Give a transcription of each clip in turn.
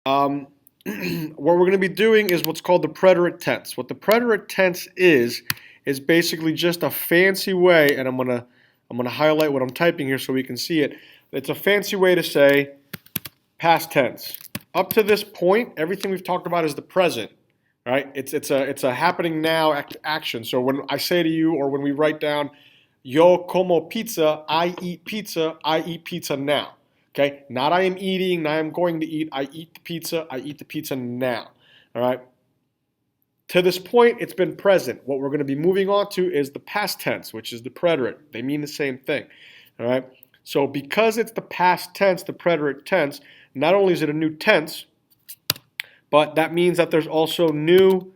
What we're going to be doing is what's called the preterite tense. What the preterite tense is basically just a fancy way, and I'm gonna highlight what I'm typing here so we can see it. It's a fancy way to say past tense. Up to this point, everything we've talked about is the present, right? It's a happening now action. So when I say to you, or when we write down, yo como pizza, I eat pizza now. Okay, not I am eating, not I am going to eat. I eat the pizza now. All right. To this point, it's been present. What we're going to be moving on to is the past tense, which is the preterite. They mean the same thing. All right. So because it's the past tense, the preterite tense, not only is it a new tense, but that means that there's also new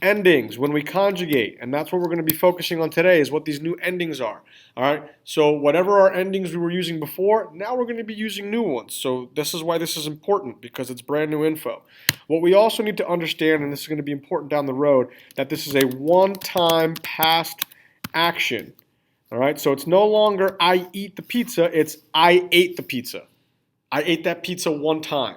endings when we conjugate, and that's what we're going to be focusing on today, is what these new endings are. All right, so whatever our endings we were using before, now we're going to be using new ones. So this is why this is important, because it's brand new info. What we also need to understand, and this is going to be important down the road, that this is a one-time past action. All right, so it's no longer I eat the pizza, it's I ate the pizza. I ate that pizza one time.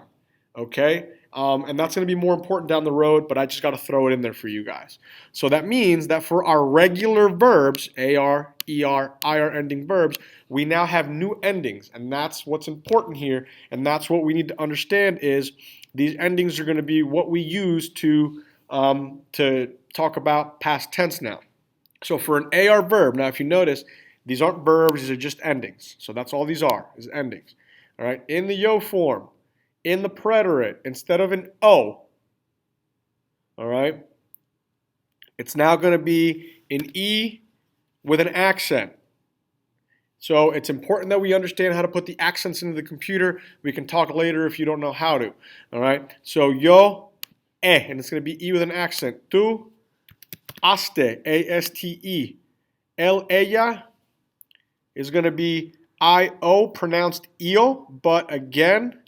Okay? And that's going to be more important down the road, but I just got to throw it in there for you guys. So that means that for our regular verbs, AR, ER, IR ending verbs, we now have new endings, and that's what's important here, and that's what we need to understand is these endings are going to be what we use to talk about past tense now. So for an AR verb, now if you notice, these aren't verbs, these are just endings. So that's all these are, is endings. All right, in the yo form, in the preterite, instead of an O, all right, it's now going to be an E with an accent. So it's important that we understand how to put the accents into the computer. We can talk later if you don't know how to. All right, so yo, and it's going to be E with an accent. Tu, aste, A-S-T-E. El, ella is going to be I-O, pronounced io, but again,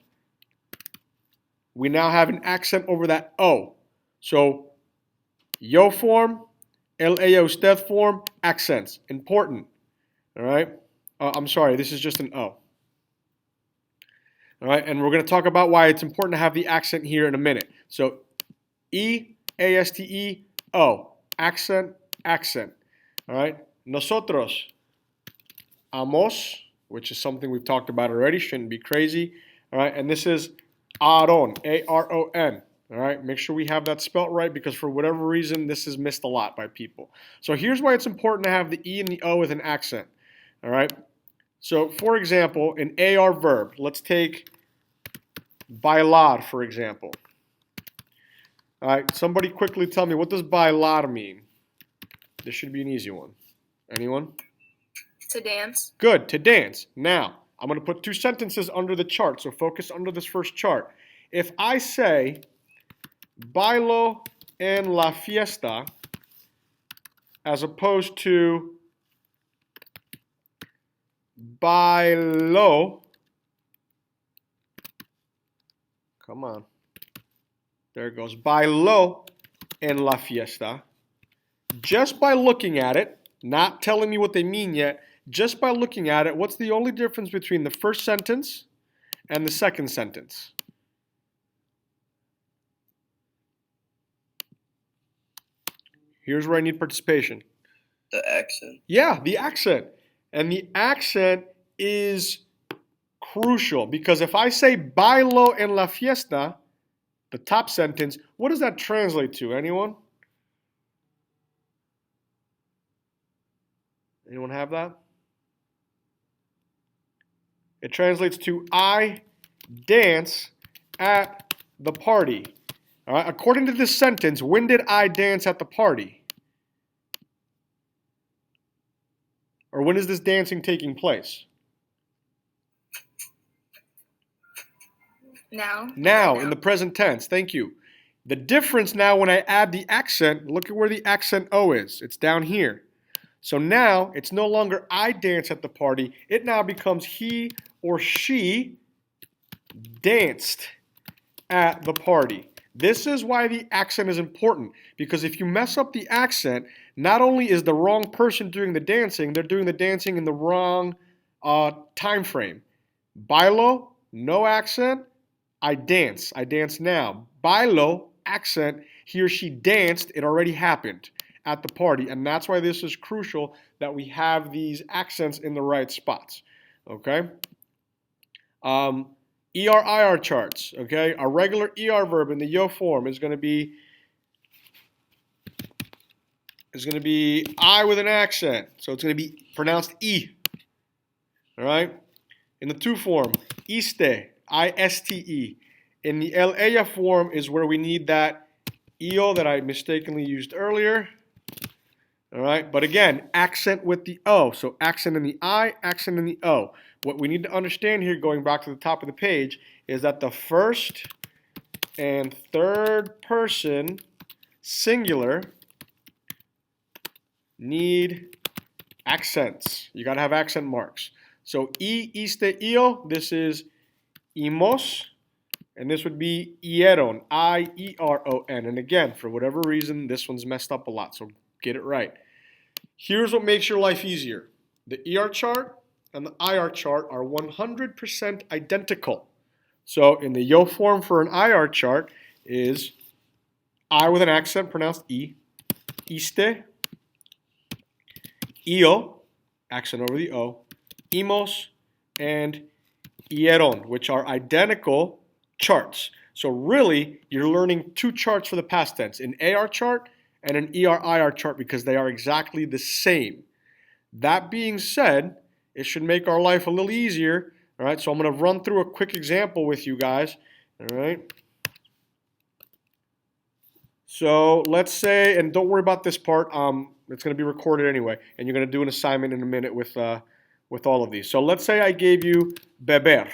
we now have an accent over that O. So, yo form, el, ella, usted form, accents. Important. All right? I'm sorry, this is just an O. All right, and we're going to talk about why it's important to have the accent here in a minute. So, E, A-S-T-E, O. Accent, accent. All right? Nosotros, amos, which is something we've talked about already, shouldn't be crazy. All right, and this is Aron, A-R-O-N. All right, make sure we have that spelt right, because for whatever reason, this is missed a lot by people. So here's why it's important to have the E and the O with an accent. All right, so for example, an AR verb, let's take bailar, for example. All right, somebody quickly tell me, what does bailar mean? This should be an easy one. Anyone? To dance. Good, to dance. Now, I'm going to put two sentences under the chart, so focus under this first chart. If I say, bailo en la fiesta, as opposed to bailo, come on, there it goes, bailo en la fiesta, just by looking at it, not telling me what they mean yet, just by looking at it, what's the only difference between the first sentence and the second sentence? Here's where I need participation. The accent. Yeah, the accent. And the accent is crucial, because if I say bailo en la fiesta, the top sentence, what does that translate to? Anyone? Anyone have that? It translates to I dance at the party. All right, according to this sentence, when did I dance at the party? Or when is this dancing taking place? Now. Now, in the present tense. Thank you. The difference now when I add the accent, look at where the accent O is. It's down here. So now it's no longer I dance at the party. It now becomes he or she danced at the party. This is why the accent is important, because if you mess up the accent, not only is the wrong person doing the dancing, they're doing the dancing in the wrong time frame. Bailo, no accent. I dance. I dance now. Bailo, accent, he or she danced. It already happened at the party. And that's why this is crucial that we have these accents in the right spots. Okay? ER-IR charts. Okay? A regular ER verb in the yo form is going to be I with an accent. So it's going to be pronounced E. All right? In the to form, iste, I-S-T-E. In the el ella form is where we need that io that I mistakenly used earlier. All right, but again, accent with the O. So accent in the I, accent in the O. What we need to understand here, going back to the top of the page, is that the first and third person singular need accents. You got to have accent marks. So iste, io, this is imos, and this would be ieron, I-E-R-O-N. And again, for whatever reason, this one's messed up a lot, so get it right. Here's what makes your life easier. The ER chart and the IR chart are 100% identical. So in the yo form for an IR chart is I with an accent pronounced E, iste, io, accent over the O, imos, and ieron, which are identical charts. So really, you're learning two charts for the past tense, an AR chart and an ER-IR chart, because they are exactly the same. That being said, it should make our life a little easier. All right, so I'm going to run through a quick example with you guys. All right. So let's say, and don't worry about this part, it's going to be recorded anyway, and you're going to do an assignment in a minute with all of these. So let's say I gave you beber.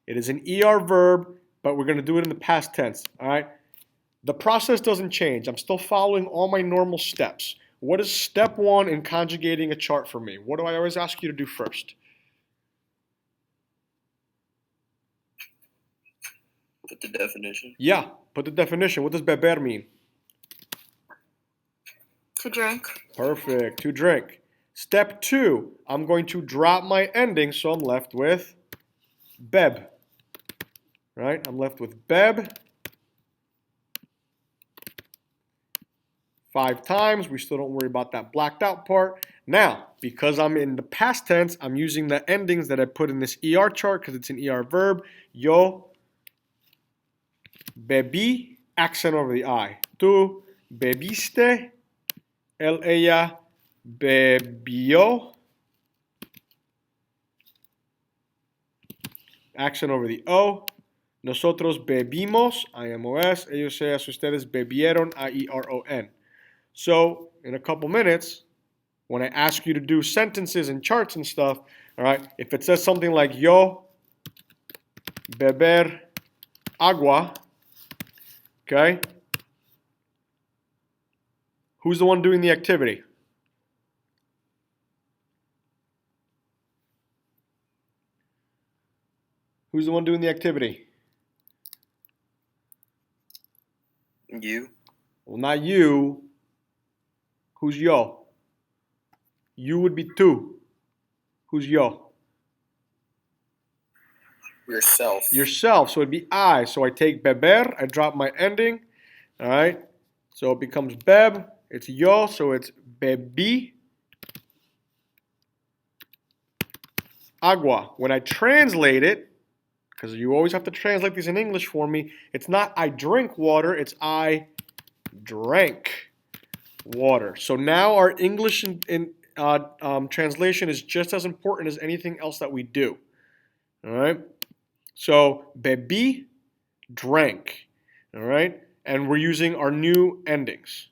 It is an ER verb, but we're going to do it in the past tense. All right. The process doesn't change. I'm still following all my normal steps. What is step one in conjugating a chart for me? What do I always ask you to do first? Put the definition. Yeah, put the definition. What does beber mean? To drink. Perfect, to drink. Step two, I'm going to drop my ending, so I'm left with beb. Right? I'm left with beb. 5 times. We still don't worry about that blacked out part. Now, because I'm in the past tense, I'm using the endings that I put in this ER chart because it's an ER verb. Yo bebí, accent over the I. Tú bebiste, él, ella bebió, accent over the O. Nosotros bebimos, IMOS. Ellos, ellas, ustedes bebieron, IERON. So, in a couple minutes, when I ask you to do sentences and charts and stuff, all right, if it says something like yo beber agua, okay, who's the one doing the activity? Who's the one doing the activity? You. Well, not you. Who's yo? You would be tú. Who's yo? Yourself. Yourself. So it'd be I. So I take beber, I drop my ending. All right. So it becomes beb. It's yo, so it's bebí agua. When I translate it, because you always have to translate these in English for me, it's not I drink water, it's I drank water. So now our English translation is just as important as anything else that we do. All right. So bebí, drank. All right. And we're using our new endings.